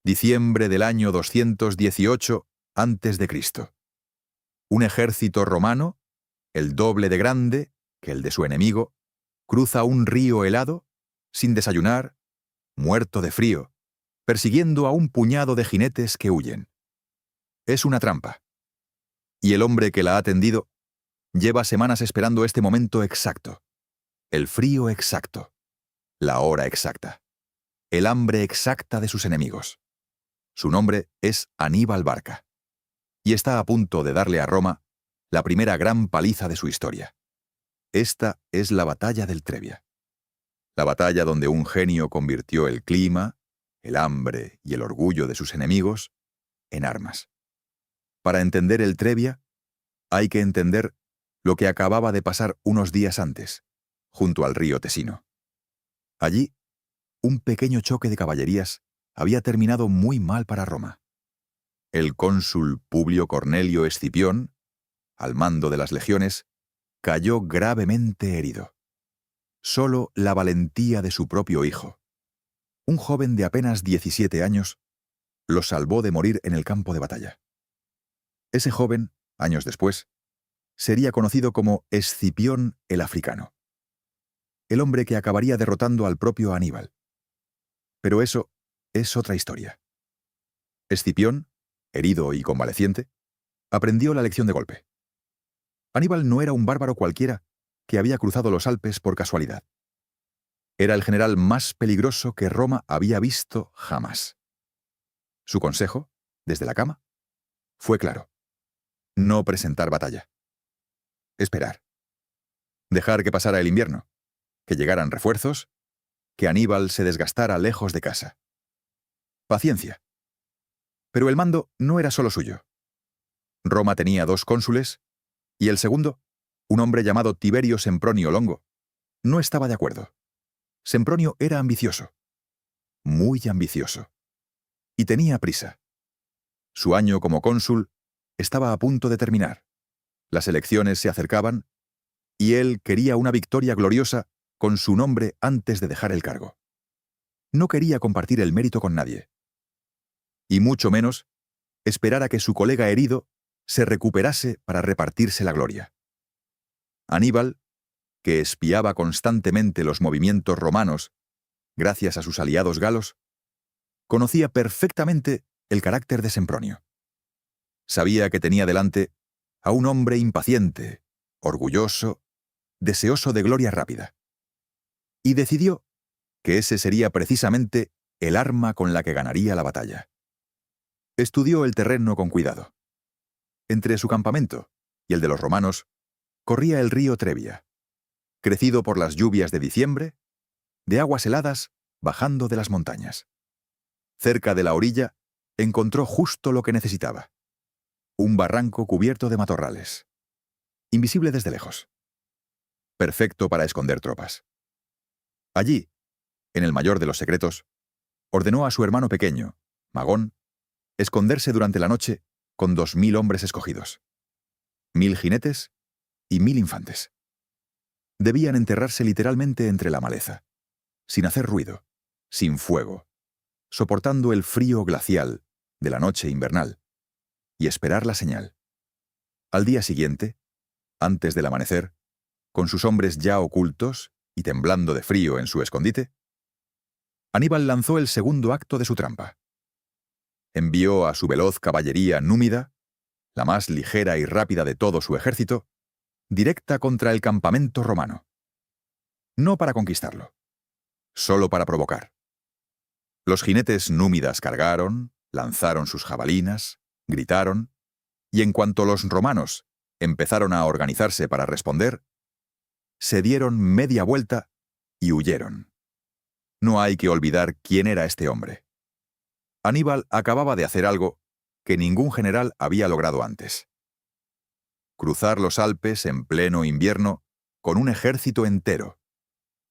Diciembre del año 218 a.C. Un ejército romano, el doble de grande que el de su enemigo, cruza un río helado, sin desayunar, muerto de frío, persiguiendo a un puñado de jinetes que huyen. Es una trampa. Y el hombre que la ha tendido lleva semanas esperando este momento exacto, el frío exacto, la hora exacta, el hambre exacta de sus enemigos. Su nombre es Aníbal Barca, y está a punto de darle a Roma la primera gran paliza de su historia. Esta es la batalla del Trebia. La batalla donde un genio convirtió el clima, el hambre y el orgullo de sus enemigos en armas. Para entender el Trebia, hay que entender lo que acababa de pasar unos días antes, junto al río Tesino. Allí, un pequeño choque de caballerías había terminado muy mal para Roma. El cónsul Publio Cornelio Escipión, al mando de las legiones, cayó gravemente herido. Solo la valentía de su propio hijo, un joven de apenas 17 años, lo salvó de morir en el campo de batalla. Ese joven, años después, sería conocido como Escipión el Africano, el hombre que acabaría derrotando al propio Aníbal. Pero eso es otra historia. Escipión, herido y convaleciente, aprendió la lección de golpe. Aníbal no era un bárbaro cualquiera que había cruzado los Alpes por casualidad. Era el general más peligroso que Roma había visto jamás. Su consejo, desde la cama, fue claro: no presentar batalla. Esperar. Dejar que pasara el invierno, que llegaran refuerzos, que Aníbal se desgastara lejos de casa. Paciencia. Pero el mando no era solo suyo. Roma tenía 2 cónsules, y el segundo, un hombre llamado Tiberio Sempronio Longo, no estaba de acuerdo. Sempronio era ambicioso, muy ambicioso, y tenía prisa. Su año como cónsul estaba a punto de terminar. Las elecciones se acercaban, y él quería una victoria gloriosa con su nombre antes de dejar el cargo. No quería compartir el mérito con nadie, y mucho menos esperar a que su colega herido se recuperase para repartirse la gloria. Aníbal, que espiaba constantemente los movimientos romanos gracias a sus aliados galos, conocía perfectamente el carácter de Sempronio. Sabía que tenía delante a un hombre impaciente, orgulloso, deseoso de gloria rápida. Y decidió que ese sería precisamente el arma con la que ganaría la batalla. Estudió el terreno con cuidado. Entre su campamento y el de los romanos corría el río Trebia, crecido por las lluvias de diciembre, de aguas heladas bajando de las montañas. Cerca de la orilla encontró justo lo que necesitaba: un barranco cubierto de matorrales, invisible desde lejos, perfecto para esconder tropas. Allí, en el mayor de los secretos, ordenó a su hermano pequeño, Magón, esconderse durante la noche con 2000 hombres escogidos, 1000 jinetes y 1000 infantes. Debían enterrarse literalmente entre la maleza, sin hacer ruido, sin fuego, soportando el frío glacial de la noche invernal, y esperar la señal. Al día siguiente, antes del amanecer, con sus hombres ya ocultos y temblando de frío en su escondite, Aníbal lanzó el segundo acto de su trampa. Envió a su veloz caballería númida, la más ligera y rápida de todo su ejército, directa contra el campamento romano. No para conquistarlo, solo para provocar. Los jinetes númidas cargaron, lanzaron sus jabalinas, gritaron, y en cuanto los romanos empezaron a organizarse para responder, se dieron media vuelta y huyeron. No hay que olvidar quién era este hombre. Aníbal acababa de hacer algo que ningún general había logrado antes: cruzar los Alpes en pleno invierno con un ejército entero,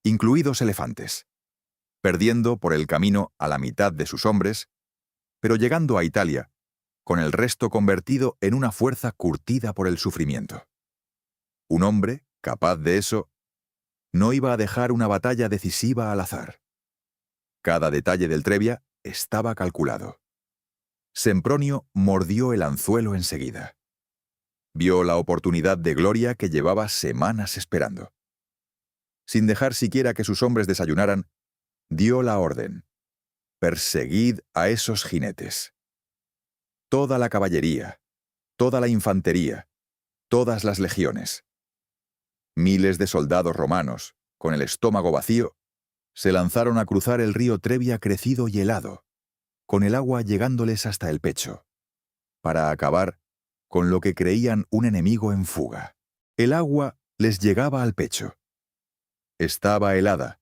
incluidos elefantes, perdiendo por el camino a la mitad de sus hombres, pero llegando a Italia con el resto convertido en una fuerza curtida por el sufrimiento. Un hombre capaz de eso no iba a dejar una batalla decisiva al azar. Cada detalle del Trebia estaba calculado. Sempronio mordió el anzuelo enseguida. Vio la oportunidad de gloria que llevaba semanas esperando. Sin dejar siquiera que sus hombres desayunaran, dio la orden: «Perseguid a esos jinetes». Toda la caballería, toda la infantería, todas las legiones. Miles de soldados romanos, con el estómago vacío, se lanzaron a cruzar el río Trebia crecido y helado, con el agua llegándoles hasta el pecho, para acabar con lo que creían un enemigo en fuga. El agua les llegaba al pecho. Estaba helada,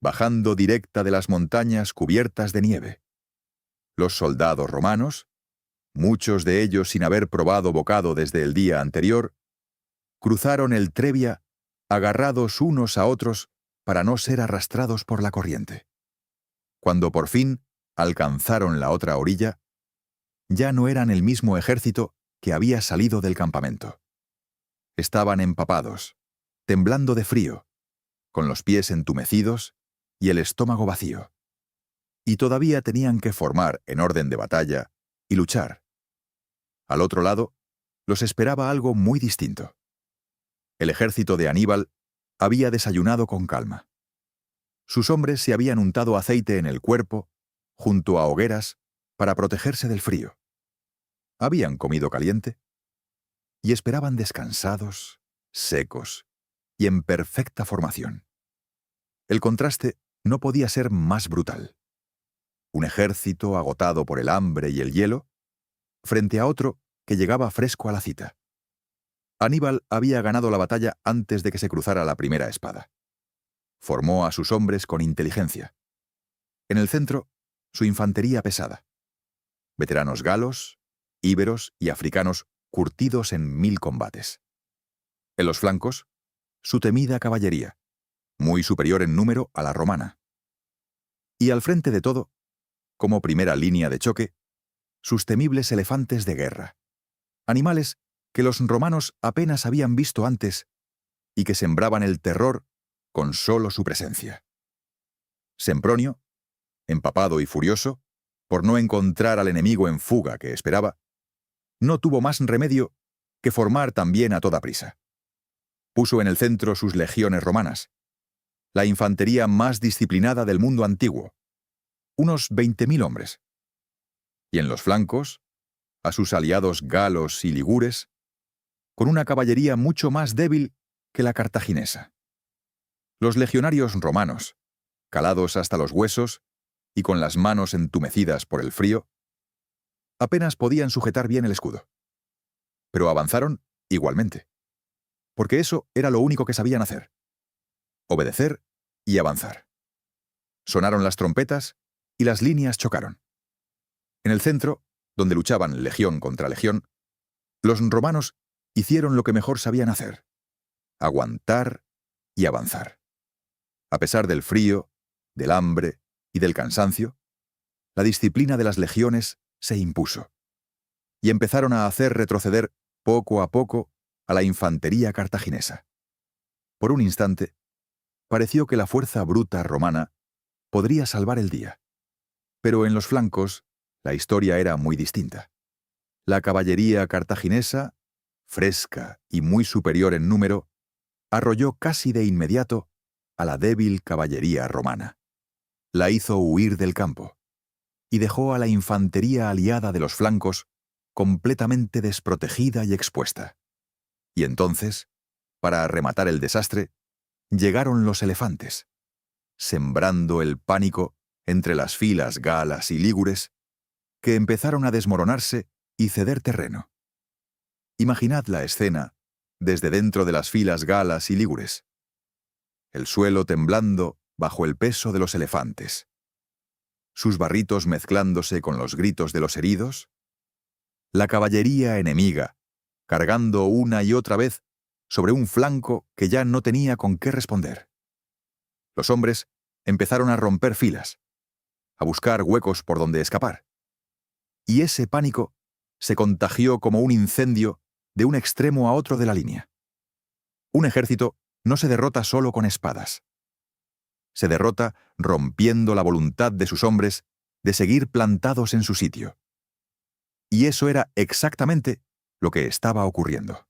bajando directa de las montañas cubiertas de nieve. Los soldados romanos, muchos de ellos sin haber probado bocado desde el día anterior, cruzaron el Trebia agarrados unos a otros para no ser arrastrados por la corriente. Cuando por fin alcanzaron la otra orilla, ya no eran el mismo ejército que había salido del campamento. Estaban empapados, temblando de frío, con los pies entumecidos y el estómago vacío. Y todavía tenían que formar en orden de batalla y luchar. Al otro lado, los esperaba algo muy distinto. El ejército de Aníbal había desayunado con calma. Sus hombres se habían untado aceite en el cuerpo, junto a hogueras, para protegerse del frío. Habían comido caliente y esperaban descansados, secos y en perfecta formación. El contraste no podía ser más brutal. Un ejército agotado por el hambre y el hielo, frente a otro que llegaba fresco a la cita. Aníbal había ganado la batalla antes de que se cruzara la primera espada. Formó a sus hombres con inteligencia. En el centro, su infantería pesada. Veteranos galos, íberos y africanos curtidos en 1000 combates. En los flancos, su temida caballería, muy superior en número a la romana. Y al frente de todo, como primera línea de choque, sus temibles elefantes de guerra, animales que los romanos apenas habían visto antes y que sembraban el terror con solo su presencia. Sempronio, empapado y furioso, por no encontrar al enemigo en fuga que esperaba, no tuvo más remedio que formar también a toda prisa. Puso en el centro sus legiones romanas, la infantería más disciplinada del mundo antiguo, unos 20.000 hombres. Y en los flancos, a sus aliados galos y ligures, con una caballería mucho más débil que la cartaginesa. Los legionarios romanos, calados hasta los huesos y con las manos entumecidas por el frío, apenas podían sujetar bien el escudo. Pero avanzaron igualmente, porque eso era lo único que sabían hacer: obedecer y avanzar. Sonaron las trompetas y las líneas chocaron. En el centro, donde luchaban legión contra legión, los romanos hicieron lo que mejor sabían hacer: aguantar y avanzar. A pesar del frío, del hambre y del cansancio, la disciplina de las legiones se impuso, y empezaron a hacer retroceder poco a poco a la infantería cartaginesa. Por un instante, pareció que la fuerza bruta romana podría salvar el día. Pero en los flancos, la historia era muy distinta. La caballería cartaginesa, fresca y muy superior en número, arrolló casi de inmediato a la débil caballería romana. La hizo huir del campo y dejó a la infantería aliada de los flancos completamente desprotegida y expuesta. Y entonces, para rematar el desastre, llegaron los elefantes, sembrando el pánico entre las filas galas y lígures, que empezaron a desmoronarse y ceder terreno. Imaginad la escena desde dentro de las filas galas y lígures. El suelo temblando bajo el peso de los elefantes, sus barritos mezclándose con los gritos de los heridos, la caballería enemiga cargando una y otra vez sobre un flanco que ya no tenía con qué responder. Los hombres empezaron a romper filas, a buscar huecos por donde escapar. Y ese pánico se contagió como un incendio de un extremo a otro de la línea. Un ejército no se derrota solo con espadas. Se derrota rompiendo la voluntad de sus hombres de seguir plantados en su sitio. Y eso era exactamente lo que estaba ocurriendo.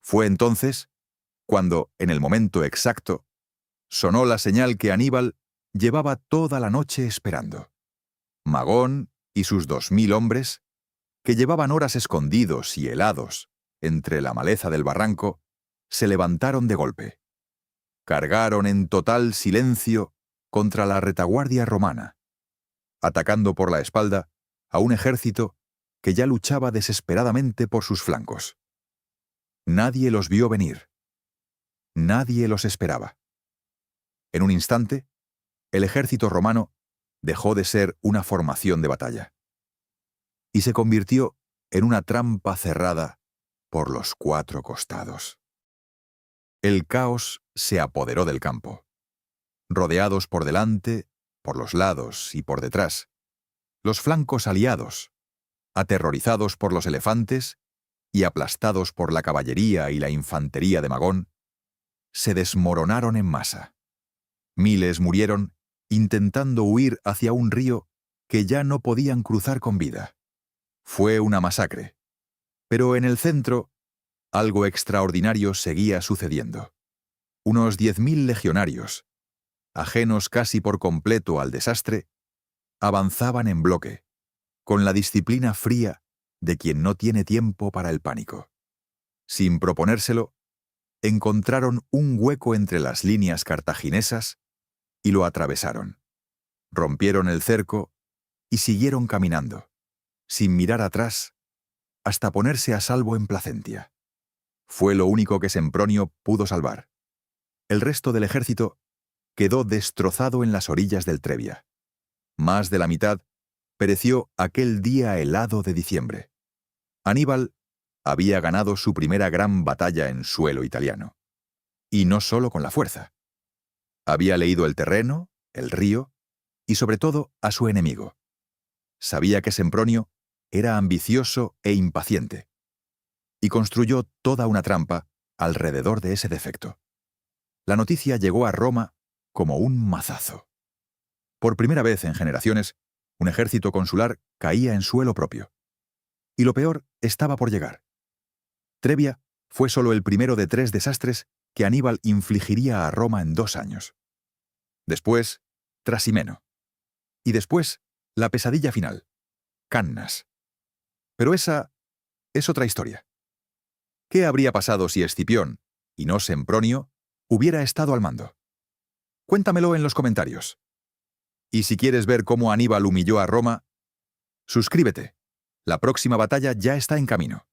Fue entonces cuando, en el momento exacto, sonó la señal que Aníbal llevaba toda la noche esperando. Magón y sus 2000 hombres, que llevaban horas escondidos y helados entre la maleza del barranco, se levantaron de golpe. Cargaron en total silencio contra la retaguardia romana, atacando por la espalda a un ejército que ya luchaba desesperadamente por sus flancos. Nadie los vio venir. Nadie los esperaba. En un instante, el ejército romano dejó de ser una formación de batalla y se convirtió en una trampa cerrada por los 4 costados. El caos se apoderó del campo. Rodeados por delante, por los lados y por detrás, los flancos aliados, aterrorizados por los elefantes y aplastados por la caballería y la infantería de Magón, se desmoronaron en masa. Miles murieron intentando huir hacia un río que ya no podían cruzar con vida. Fue una masacre. Pero en el centro, algo extraordinario seguía sucediendo. Unos 10.000 legionarios, ajenos casi por completo al desastre, avanzaban en bloque, con la disciplina fría de quien no tiene tiempo para el pánico. Sin proponérselo, encontraron un hueco entre las líneas cartaginesas y lo atravesaron. Rompieron el cerco y siguieron caminando, sin mirar atrás, hasta ponerse a salvo en Placentia. Fue lo único que Sempronio pudo salvar. El resto del ejército quedó destrozado en las orillas del Trebia. Más de la mitad pereció aquel día helado de diciembre. Aníbal había ganado su primera gran batalla en suelo italiano. Y no solo con la fuerza. Había leído el terreno, el río y sobre todo a su enemigo. Sabía que Sempronio era ambicioso e impaciente, y construyó toda una trampa alrededor de ese defecto. La noticia llegó a Roma como un mazazo. Por primera vez en generaciones, un ejército consular caía en suelo propio. Y lo peor estaba por llegar. Trebia fue solo el primero de 3 desastres que Aníbal infligiría a Roma en 2 años. Después, Trasimeno. Y después, la pesadilla final, Cannas. Pero esa es otra historia. ¿Qué habría pasado si Escipión, y no Sempronio, hubiera estado al mando? Cuéntamelo en los comentarios. Y si quieres ver cómo Aníbal humilló a Roma, suscríbete. La próxima batalla ya está en camino.